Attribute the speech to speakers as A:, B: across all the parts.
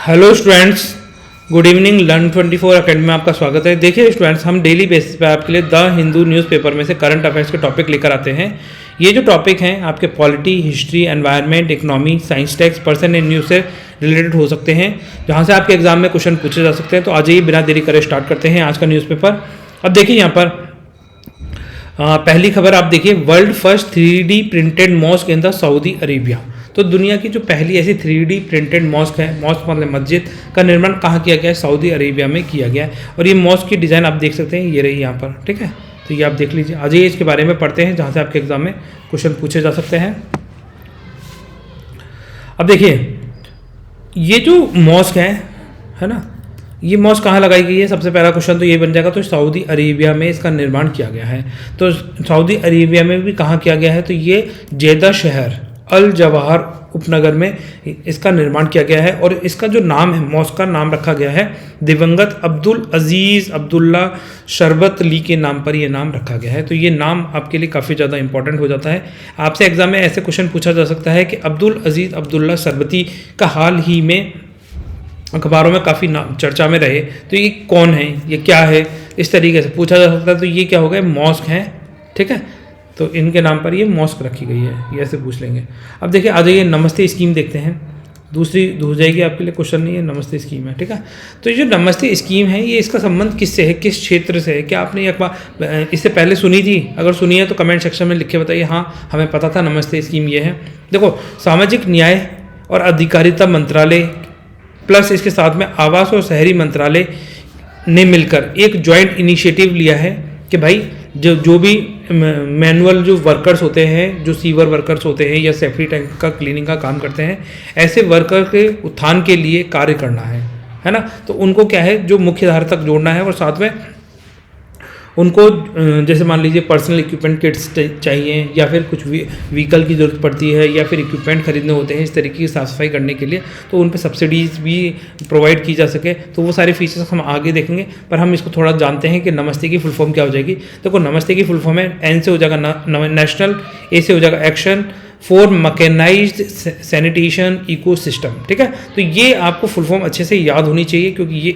A: Hello students, good evening. Learn 24 academy में आपका स्वागत है। देखिए स्टूडेंट्स, हम डेली बेसिस पे आपके लिए द हिंदू न्यूज़पेपर में से करंट अफेयर्स के टॉपिक लेकर आते हैं। ये जो टॉपिक हैं आपके polity, history, environment, economy, science, tech, person and news से रिलेटेड हो सकते हैं, जहाँ से आपके एग्जाम में क्वेश्चन पूछे जा सकते हैं। तो आज ही बिना देरी करे स्टार्ट करते हैं आज का न्यूज़पेपर। अब देखिए यहाँ पर पहली खबर आप देखिए, world first 3D printed mosque in the Saudi Arabia. तो दुनिया की जो पहली ऐसी 3D प्रिंटेड मॉस्क है, मॉस्क मतलब मस्जिद का निर्माण कहाँ किया गया है? सऊदी अरेबिया में किया गया है। और ये मॉस्क की डिज़ाइन आप देख सकते हैं, ये रही यहाँ पर, ठीक है। तो ये आप देख लीजिए। आज ये इसके बारे में पढ़ते हैं जहाँ से आपके एग्जाम में क्वेश्चन पूछे जा सकते हैं। अब देखिए ये जो मॉस्क है ना, ये मॉस्क कहाँ लगाई गई है? सबसे पहला क्वेश्चन तो ये बन जाएगा। तो सऊदी अरेबिया में इसका निर्माण किया गया है। तो सऊदी अरेबिया में भी कहाँ किया गया है? तो ये जेदा शहर अल जवाहर उपनगर में इसका निर्माण किया गया है। और इसका जो नाम है, मॉस्क का नाम रखा गया है दिवंगत अब्दुल अजीज़ अब्दुल्ला शरबत ली के नाम पर ये नाम रखा गया है। तो ये नाम आपके लिए काफ़ी ज़्यादा इंपॉर्टेंट हो जाता है। आपसे एग्जाम में ऐसे क्वेश्चन पूछा जा सकता है कि अब्दुल अजीज़ अब्दुल्ला शरबती का हाल ही में अखबारों में काफ़ी चर्चा में रहे। तो ये कौन है, ये क्या है, इस तरीके से पूछा जा सकता है। तो ये क्या हो गया? मॉस्क है, ठीक है। तो इनके नाम पर ये मॉस्क रखी गई है, ये ऐसे पूछ लेंगे। अब देखिए आ जाइए, नमस्ते स्कीम देखते हैं। दूसरी हो जाएगी आपके लिए क्वेश्चन, नहीं है, नमस्ते स्कीम है, ठीक है। तो ये जो नमस्ते स्कीम है, ये इसका संबंध किससे है, किस क्षेत्र से है? क्या आपने अखबार इससे पहले सुनी थी? अगर सुनी है तो कमेंट सेक्शन में लिख के बताइए, हाँ हमें पता था नमस्ते स्कीम ये है। देखो, सामाजिक न्याय और अधिकारिता मंत्रालय प्लस इसके साथ में आवास और शहरी मंत्रालय ने मिलकर एक जॉइंट इनिशिएटिव लिया है कि भाई जो भी मैनुअल जो वर्कर्स होते हैं, जो सीवर वर्कर्स होते हैं या सेफ्टी टैंक का क्लीनिंग का काम करते हैं, ऐसे वर्कर के उत्थान के लिए कार्य करना है ना। तो उनको क्या है, जो मुख्य धारा तक जोड़ना है और साथ में उनको जैसे मान लीजिए पर्सनल इक्विपमेंट किट्स चाहिए या फिर कुछ व्हीकल की ज़रूरत पड़ती है या फिर इक्विपमेंट खरीदने होते हैं इस तरीके की साफ़ सफाई करने के लिए, तो उन पे सब्सिडीज़ भी प्रोवाइड की जा सके। तो वो सारे फीचर्स हम आगे देखेंगे, पर हम इसको थोड़ा जानते हैं कि नमस्ते की फुल फॉर्म क्या हो जाएगी। देखो, नमस्ते की फुल फॉर्म है, एन से हो जाएगा नेशनल, ए से हो जाएगा action for mechanized sanitation ecosystem, ठीक है। तो ये आपको फुल फॉर्म अच्छे से याद होनी चाहिए, क्योंकि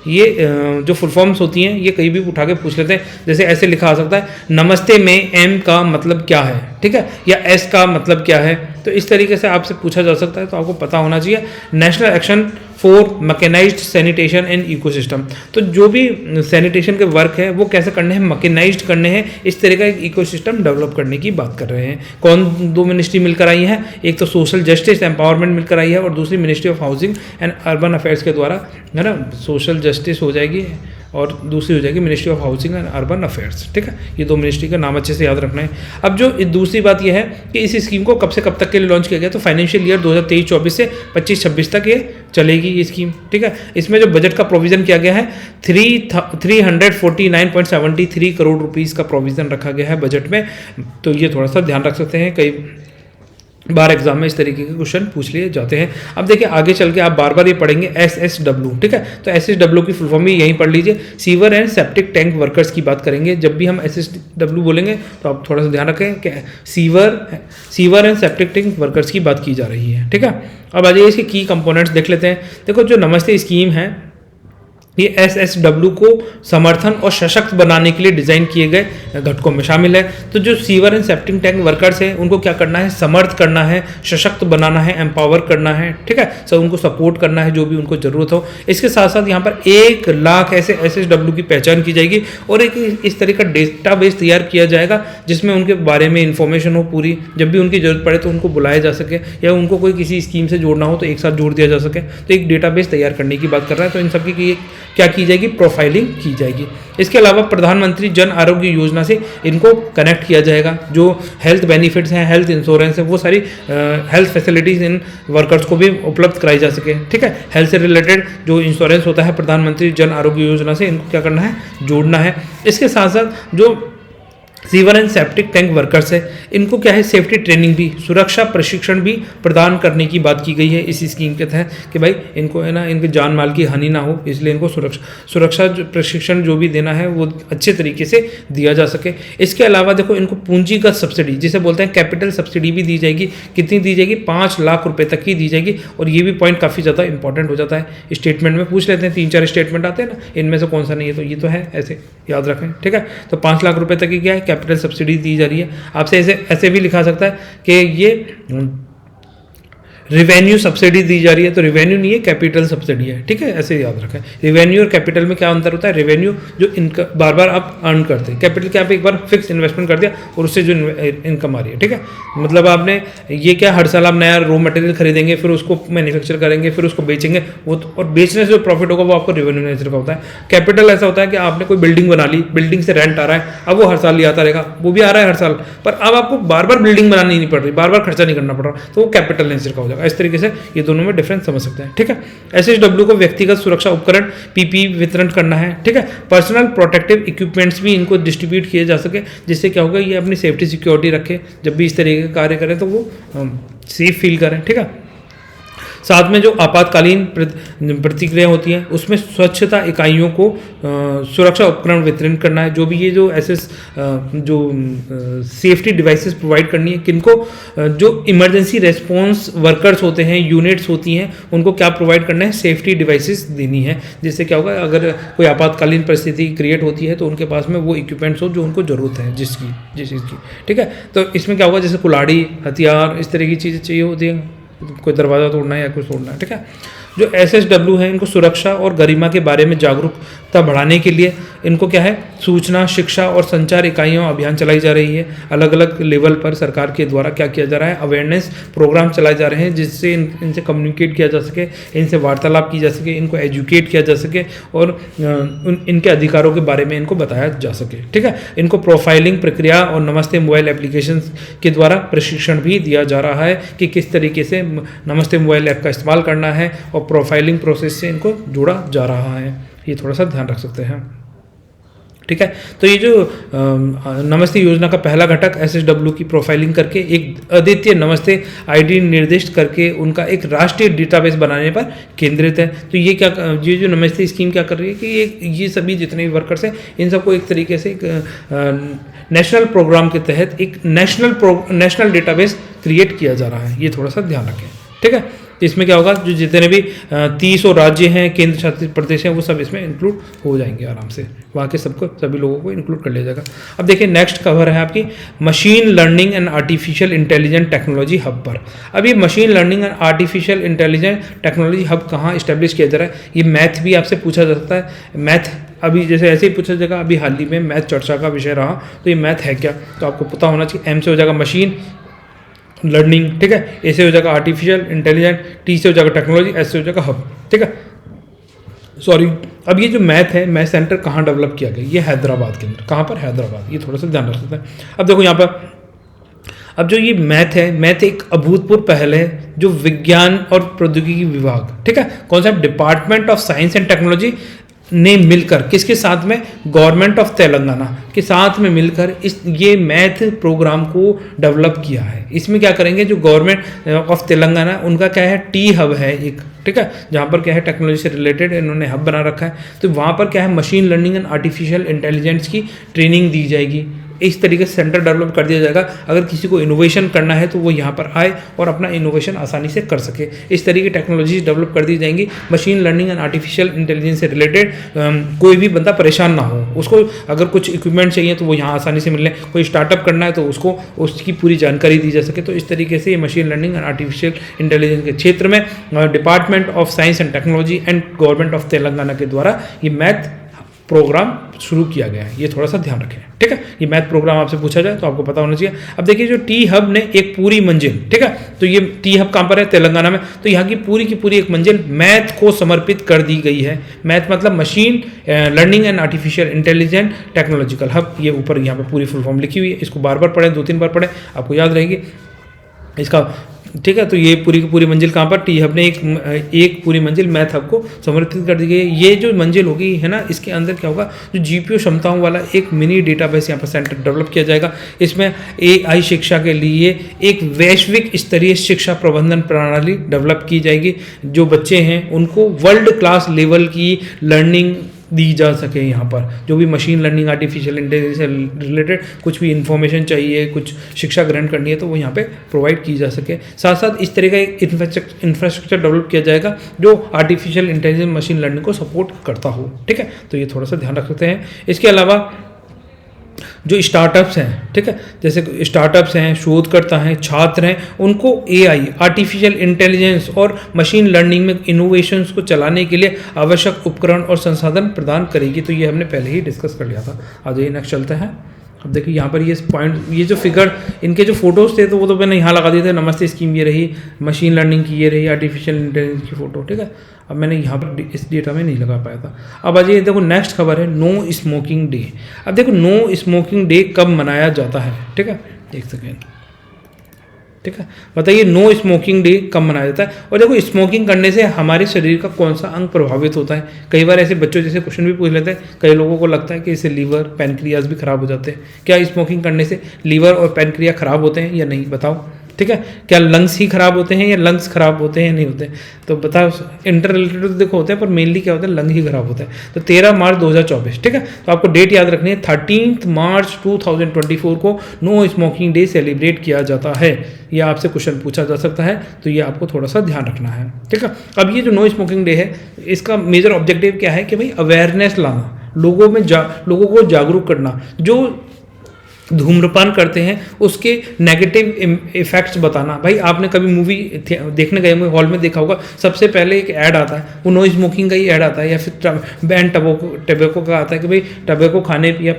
A: ये जो फुल फॉर्म्स होती हैं ये कहीं भी उठा के पूछ लेते हैं। जैसे ऐसे लिखा आ सकता है, नमस्ते में एम का मतलब क्या है, ठीक है, या एस का मतलब क्या है। तो इस तरीके से आपसे पूछा जा सकता है, तो आपको पता होना चाहिए। National action for mechanized sanitation and ecosystem, तो जो भी सैनिटेशन के वर्क है वो कैसे करने हैं, मैकेनाइज्ड करने हैं, इस तरह का एक इकोसिस्टम डेवलप करने की बात कर रहे हैं। कौन दो मिनिस्ट्री मिलकर आई है? एक तो सोशल जस्टिस एम्पावरमेंट मिलकर आई है और दूसरी ministry of housing and urban affairs के द्वारा, है ना। सोशल जस्टिस हो जाएगी और दूसरी हो जाएगी ministry of housing and urban affairs, ठीक है। ये दो मिनिस्ट्री का नाम अच्छे से याद रखना है। अब जो दूसरी बात यह है कि इस स्कीम को कब से कब तक के लिए लॉन्च किया गया? तो फाइनेंशियल ईयर 2023-24 से 25-26 तक ये चलेगी ये स्कीम, ठीक है। इसमें जो बजट का प्रोविजन किया गया है 349.73 करोड़ रुपीज़ का प्रोविजन रखा गया है बजट में। तो ये थोड़ा सा ध्यान रख सकते हैं, कई बार एग्जाम में इस तरीके के क्वेश्चन पूछ लिए जाते हैं। अब देखिए आगे चल के आप बार बार ये पढ़ेंगे SSW, ठीक है। तो SSW की फुल फॉर्म भी यहीं पढ़ लीजिए, sewer and septic tank workers की बात करेंगे। जब भी हम SSW बोलेंगे तो आप थोड़ा सा ध्यान रखें कि sewer and septic tank workers की बात की जा रही है, ठीक है। अब आ जाइए इसके की कंपोनेंट्स देख लेते हैं। देखो, जो नमस्ते स्कीम है ये SSW को समर्थन और सशक्त बनाने के लिए डिज़ाइन किए गए घटकों में शामिल है। तो जो sewer and septic tank workers हैं उनको क्या करना है? समर्थ करना है, सशक्त बनाना है, एम्पावर करना है, ठीक है। सो उनको सपोर्ट करना है जो भी उनको ज़रूरत हो। इसके साथ साथ यहाँ पर 1 लाख ऐसे SSW की पहचान की जाएगी और एक इस तरह का डेटाबेस तैयार किया जाएगा जिसमें उनके बारे में इंफॉर्मेशन हो पूरी। जब भी उनकी ज़रूरत पड़े तो उनको बुलाया जा सके या उनको कोई किसी स्कीम से जोड़ना हो तो एक साथ जोड़ दिया जा सके। तो एक डेटाबेस तैयार करने की बात कर रहा है। तो इन सबकी की क्या की जाएगी? प्रोफाइलिंग की जाएगी। इसके अलावा प्रधानमंत्री जन आरोग्य योजना से इनको कनेक्ट किया जाएगा। जो हेल्थ बेनिफिट्स हैं, हेल्थ इंश्योरेंस है, वो सारी हेल्थ फैसिलिटीज़ इन वर्कर्स को भी उपलब्ध कराई जा सके, ठीक है। हेल्थ से रिलेटेड जो इंश्योरेंस होता है प्रधानमंत्री जन आरोग्य योजना से, इनको क्या करना है? जोड़ना है। इसके साथ साथ जो sewer and septic tank workers है, इनको क्या है सेफ्टी ट्रेनिंग भी, सुरक्षा प्रशिक्षण भी प्रदान करने की बात की गई है इस स्कीम के तहत कि भाई इनको है ना, इनके जान माल की हानि ना हो, इसलिए इनको सुरक्षा प्रशिक्षण जो भी देना है वो अच्छे तरीके से दिया जा सके। इसके अलावा देखो इनको पूंजीगत सब्सिडी जिसे बोलते हैं कैपिटल सब्सिडी भी दी जाएगी। कितनी दी जाएगी? 5 लाख रुपए तक की दी जाएगी। और ये भी पॉइंट काफ़ी ज़्यादा इंपॉर्टेंट हो जाता है, स्टेटमेंट में पूछ लेते हैं, 3-4 स्टेटमेंट आते हैं ना, इनमें से कौन सा नहीं है, तो ये तो है, ऐसे याद रखें, ठीक है। तो 5 लाख रुपए तक की क्या है कैपिटल सब्सिडी दी जा रही है। आपसे ऐसे ऐसे भी लिखा सकता है कि ये रिवेन्यू सब्सिडी दी जा रही है, तो रिवेन्यू नहीं है कैपिटल सब्सिडी है, ठीक है, ऐसे याद रखें। रिवेन्यू और कैपिटल में क्या अंतर होता है? रिवेन्यू जो इनका बार बार आप अर्न करते हैं, कैपिटल क्या आप एक बार फिक्स इन्वेस्टमेंट कर दिया और उससे जो इनकम आ रही है, ठीक है। मतलब आपने ये क्या हर साल आप नया रॉ मटेरियल खरीदेंगे, फिर उसको मैन्युफैक्चर करेंगे, फिर उसको बेचेंगे, वो तो, और बेचने से जो प्रॉफिट होगा वो आपको रेवेन्यू नेचर का होता है। कैपिटल ऐसा होता है कि आपने कोई बिल्डिंग बना ली, बिल्डिंग से रेंट आ रहा है, अब वो हर साल ही आता रहेगा, वो भी आ रहा है हर साल, पर अब आपको बार बार बिल्डिंग बनानी नहीं पड़ रही, बार बार खर्चा नहीं करना पड़ रहा, तो वो कैपिटल नेचर का हो जाएगा। इस तरीके से ये दोनों में डिफरेंस समझ सकते हैं, ठीक है। एसएसडब्ल्यू को व्यक्तिगत सुरक्षा उपकरण पीपी वितरण करना है, ठीक है। पर्सनल प्रोटेक्टिव इक्विपमेंट्स भी इनको डिस्ट्रीब्यूट किए जा सके, जिससे क्या होगा ये अपनी सेफ्टी सिक्योरिटी रखे, जब भी इस तरीके के कार्य करें तो वो सेफ फील करें, ठीक है। साथ में जो आपातकालीन प्रतिक्रिया होती है उसमें स्वच्छता इकाइयों को सुरक्षा उपकरण वितरण करना है। जो भी ये जो ऐसे जो सेफ्टी डिवाइसेस प्रोवाइड करनी है किनको, जो इमरजेंसी रेस्पॉन्स वर्कर्स होते हैं, यूनिट्स होती हैं, उनको क्या प्रोवाइड करना है? सेफ्टी डिवाइसेस देनी है, जिससे क्या होगा अगर कोई आपातकालीन परिस्थिति क्रिएट होती है तो उनके पास में वो इक्विपमेंट्स हो जो उनको ज़रूरत है जिस चीज़ की, ठीक है। तो इसमें क्या होगा, जैसे कुल्हाड़ी, हथियार, इस तरह की चीज़ें चाहिए होती हैं, कोई दरवाज़ा तोड़ना है या कुछ तोड़ना है, ठीक है। जो एसएसडब्ल्यू है इनको सुरक्षा और गरिमा के बारे में जागरूकता बढ़ाने के लिए इनको क्या है सूचना, शिक्षा और संचार इकाइयों अभियान चलाई जा रही है। अलग अलग लेवल पर सरकार के द्वारा क्या किया जा रहा है, अवेयरनेस प्रोग्राम चलाए जा रहे हैं, जिससे इनसे कम्युनिकेट किया जा सके, इनसे वार्तालाप की जा सके, इनको एजुकेट किया जा सके और इनके अधिकारों के बारे में इनको बताया जा सके, ठीक है। इनको प्रोफाइलिंग प्रक्रिया और नमस्ते मोबाइल एप्लीकेशन के द्वारा प्रशिक्षण भी दिया जा रहा है कि किस तरीके से नमस्ते मोबाइल ऐप का इस्तेमाल करना है, और प्रोफाइलिंग प्रोसेस से इनको जोड़ा जा रहा है। ये थोड़ा सा ध्यान रख सकते हैं, ठीक है। तो ये जो नमस्ते योजना का पहला घटक एसएसडब्ल्यू की प्रोफाइलिंग करके एक अद्वितीय नमस्ते आईडी निर्दिष्ट करके उनका एक राष्ट्रीय डेटाबेस बनाने पर केंद्रित है। तो ये क्या, ये जो नमस्ते स्कीम क्या कर रही है कि ये सभी जितने भी वर्कर्स हैं इन सबको एक तरीके से नेशनल प्रोग्राम के तहत एक नेशनल डेटाबेस क्रिएट किया जा रहा है। ये थोड़ा सा ध्यान रखें, ठीक है। इसमें क्या होगा, जो जितने भी 30 राज्य हैं, केंद्र शासित प्रदेश हैं, वो सब इसमें इंक्लूड हो जाएंगे आराम से, वहाँ के सभी लोगों को इंक्लूड कर लिया जाएगा। अब देखिए नेक्स्ट कवर है आपकी machine learning and artificial intelligent technology hub पर। अब ये machine learning and artificial intelligent technology hub कहाँ इस्टेब्लिश किया जा रहा है? ये मैथ भी आपसे पूछा जा सकता है। मैथ अभी जैसे ऐसे ही पूछा जाएगा, अभी हाल ही में मैथ चर्चा का विषय रहा, तो ये मैथ है क्या, तो आपको पता होना चाहिए। एम से हो जाएगा मशीन लर्निंग, ठीक है, ए से हो जाएगा आर्टिफिशियल इंटेलिजेंट, टी से हो जाएगा टेक्नोलॉजी, एस से हो जाएगा हब, ठीक है। सॉरी, अब ये जो मैथ है, मैथ सेंटर कहाँ डेवलप किया गया? ये हैदराबाद के अंदर। कहाँ पर? हैदराबाद। ये थोड़ा सा ध्यान रख सकते हैं। अब देखो यहाँ पर, अब जो ये मैथ है, मैथ एक अभूतपूर्व पहल है जो विज्ञान और प्रौद्योगिकी विभाग, ठीक है, कौन सा department of science and technology ने मिलकर, किसके साथ में? गवर्नमेंट ऑफ तेलंगाना के साथ में मिलकर ये मैथ प्रोग्राम को डेवलप किया है। इसमें क्या करेंगे, जो गवर्नमेंट ऑफ तेलंगाना उनका क्या है टी हब है एक, ठीक है, जहाँ पर क्या है टेक्नोलॉजी से रिलेटेड इन्होंने हब बना रखा है। तो वहाँ पर क्या है machine learning and artificial intelligence की ट्रेनिंग दी जाएगी। इस तरीके से सेंटर डेवलप कर दिया जाएगा। अगर किसी को इनोवेशन करना है तो वो यहाँ पर आए और अपना इनोवेशन आसानी से कर सके। इस तरीके की टेक्नोलॉजीज डेवलप कर दी जाएंगी। Machine learning and artificial intelligence से रिलेटेड कोई भी बंदा परेशान ना हो, उसको अगर कुछ इक्विपमेंट चाहिए तो वो यहाँ आसानी से मिल लें। कोई स्टार्टअप करना है तो उसको उसकी पूरी जानकारी दी जा सके। तो इस तरीके से ये machine learning and artificial intelligence के क्षेत्र में department of science and technology and government of Telangana के द्वारा ये मैथ प्रोग्राम शुरू किया गया है। ये थोड़ा सा ध्यान रखें, ठीक है। ये मैथ प्रोग्राम आपसे पूछा जाए तो आपको पता होना चाहिए। अब देखिए जो टी हब ने एक पूरी मंजिल, ठीक है, तो ये टी हब कहाँ पर है? तेलंगाना में। तो यहाँ की पूरी एक मंजिल मैथ को समर्पित कर दी गई है। मैथ मतलब machine learning and artificial intelligent technological hub. ये ऊपर यहाँ पर पूरी फुल फॉर्म लिखी हुई है, इसको बार बार पढ़ें, 2-3 बार पढ़ें, आपको याद रहेगी। इसका ठीक है, तो ये पूरी की पूरी मंजिल कहाँ पर टी हब ने एक पूरी मंजिल मैथ हब को समर्पित कर दी गई है। ये जो मंजिल होगी है ना, इसके अंदर क्या होगा, जो जीपीयू क्षमताओं वाला एक मिनी डेटाबेस यहाँ पर सेंटर डेवलप किया जाएगा। इसमें एआई शिक्षा के लिए एक वैश्विक स्तरीय शिक्षा प्रबंधन प्रणाली डेवलप की जाएगी। जो बच्चे हैं उनको वर्ल्ड क्लास लेवल की लर्निंग दी जा सके। यहाँ पर जो भी मशीन लर्निंग, आर्टिफिशियल इंटेलिजेंस से रिलेटेड कुछ भी इंफॉर्मेशन चाहिए, कुछ शिक्षा ग्रहण करनी है, तो वो यहाँ पे प्रोवाइड की जा सके। साथ साथ इस तरह का एक इंफ्रास्ट्रक्चर डेवलप किया जाएगा जो आर्टिफिशियल इंटेलिजेंस, मशीन लर्निंग को सपोर्ट करता हो। ठीक है, तो ये थोड़ा सा ध्यान रख सकते हैं। इसके अलावा जो स्टार्टअप्स हैं, ठीक है, जैसे स्टार्टअप्स हैं, शोधकर्ता हैं, छात्र हैं, उनको एआई, आर्टिफिशियल इंटेलिजेंस और मशीन लर्निंग में इनोवेशंस को चलाने के लिए आवश्यक उपकरण और संसाधन प्रदान करेगी। तो ये हमने पहले ही डिस्कस कर लिया था। आ जाइए नेक्स्ट चलते हैं। अब देखिए यहाँ पर ये पॉइंट, ये जो फिगर, इनके जो फोटोज़ थे तो वो तो मैंने यहाँ लगा दिए थे। नमस्ते स्कीम ये रही, मशीन लर्निंग की ये रही, आर्टिफिशियल इंटेलिजेंस की फ़ोटो। ठीक है, अब मैंने यहाँ पर इस डेटा में नहीं लगा पाया था। अब आ जाइए, देखो नेक्स्ट खबर है नो स्मोकिंग डे। अब देखो नो स्मोकिंग डे कब मनाया जाता है। ठीक है, एक सेकेंड, ठीक है, बताइए नो स्मोकिंग डे कब मनाया जाता है। और देखो स्मोकिंग करने से हमारे शरीर का कौन सा अंग प्रभावित होता है। कई बार ऐसे बच्चों जैसे क्वेश्चन भी पूछ लेते हैं, कई लोगों को लगता है कि इससे लीवर, पैनक्रियाज भी खराब हो जाते हैं। क्या स्मोकिंग करने से लीवर और पैनक्रिया खराब होते हैं या नहीं, बताओ। ठीक है, क्या लंग्स ही खराब होते हैं या लंग्स खराब होते हैं या नहीं होते हैं, तो बताओ। इंटर रिलेटेड तो देखो होते हैं, पर मेनली क्या होता है, लंग ही खराब होता है। तो 13 मार्च 2024, ठीक है, तो आपको डेट याद रखनी है। 13 मार्च 2024 को नो स्मोकिंग डे सेलिब्रेट किया जाता है। ये आपसे क्वेश्चन पूछा जा सकता है, तो ये आपको थोड़ा सा ध्यान रखना है। ठीक है, अब ये जो नो स्मोकिंग डे है, इसका मेजर ऑब्जेक्टिव क्या है कि भाई अवेयरनेस लाना, लोगों में लोगों को जागरूक करना। जो धूम्रपान करते हैं उसके नेगेटिव इफेक्ट्स बताना। भाई आपने कभी मूवी देखने गए हॉल में देखा होगा, सबसे पहले एक ऐड आता है, वो नो स्मोकिंग का ही ऐड आता है, या फिर बैन टबैको का आता है कि भाई टबैको खाने या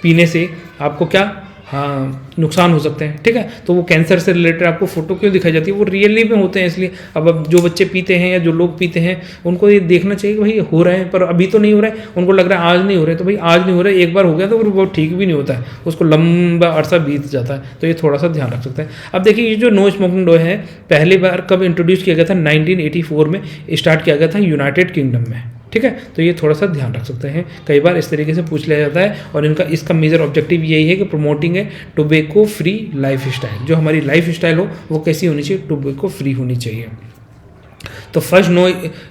A: पीने से आपको क्या, हाँ, नुकसान हो सकते हैं। ठीक है, तो वो कैंसर से रिलेटेड आपको फोटो क्यों दिखाई जाती है, वो रियली में होते हैं इसलिए। अब जो बच्चे पीते हैं या जो लोग पीते हैं उनको ये देखना चाहिए कि भाई हो रहे हैं, पर अभी तो नहीं हो रहा है। उनको लग रहा है आज नहीं हो रहा है, तो भाई आज नहीं हो रहा है, एक बार हो गया तो वो ठीक भी नहीं होता है, उसको लंबा अरसा बीत जाता है। तो ये थोड़ा सा ध्यान रख सकते हैं। अब देखिए ये जो नो स्मोकिंग डे है, पहली बार कब इंट्रोड्यूस किया गया था, 1984 में स्टार्ट किया गया था यूनाइटेड किंगडम में। ठीक है, तो ये थोड़ा सा ध्यान रख सकते हैं, कई बार इस तरीके से पूछ लिया जाता है। और इसका मेजर ऑब्जेक्टिव यही है कि प्रमोटिंग है टोबैको फ्री लाइफ स्टाइल। जो हमारी लाइफ स्टाइल हो वो कैसी होनी चाहिए, टोबैको फ्री होनी चाहिए। तो फर्स्ट नो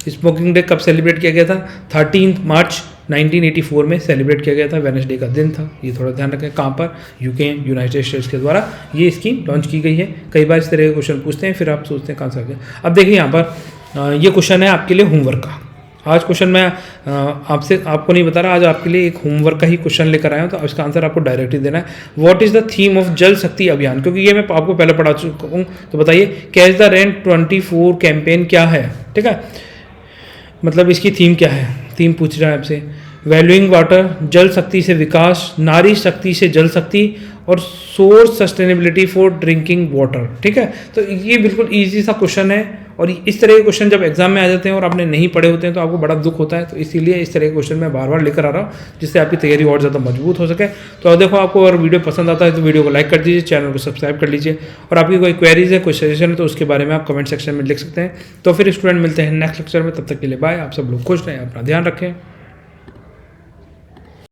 A: स्मोकिंग डे कब सेलिब्रेट किया गया था, 13 मार्च 1984 में सेलिब्रेट किया गया था। वेडनेसडे का दिन था, ये थोड़ा ध्यान रखें। कहाँ पर, यूके, यूनाइटेड स्टेट्स के द्वारा ये स्कीम लॉन्च की गई है। कई बार इस तरह के क्वेश्चन पूछते हैं, फिर आप सोचते हैं कहाँ से आ गया। अब देखिए यहाँ पर ये क्वेश्चन है आपके लिए होमवर्क का। आज क्वेश्चन मैं आपको नहीं बता रहा, आज आपके लिए एक होमवर्क का ही क्वेश्चन लेकर आया हूँ, तो इसका आंसर आपको डायरेक्ट ही देना है। What is the theme of जल शक्ति अभियान, क्योंकि ये मैं आपको पहले पढ़ा चुका हूँ। तो बताइए कैच द रेन 24 कैंपेन क्या है। ठीक है, मतलब इसकी थीम क्या है, थीम पूछ रहा है आपसे। वैल्यूइंग वाटर, जल शक्ति से विकास, नारी शक्ति से जल शक्ति, और source sustainability for drinking water. ठीक है, तो ये बिल्कुल ईजी सा क्वेश्चन है। और इस तरह के क्वेश्चन जब एग्जाम में आ जाते हैं और आपने नहीं पढ़े होते हैं तो आपको बड़ा दुख होता है। तो इसीलिए इस तरह के क्वेश्चन मैं बार बार लेकर आ रहा हूँ, जिससे आपकी तैयारी और ज़्यादा मजबूत हो सके। तो देखो, आपको अगर वीडियो पसंद आता है तो वीडियो को लाइक कर दीजिए, चैनल को सब्सक्राइब कर लीजिए। और आपकी कोई क्वेरीज है, कोई सजेशन है, तो उसके बारे में आप कमेंट सेक्शन में लिख सकते हैं। तो फिर स्टूडेंट मिलते हैं नेक्स्ट लेक्चर में, तब तक के लिए बाय। आप सब लोग खुश रहें, अपना ध्यान रखें।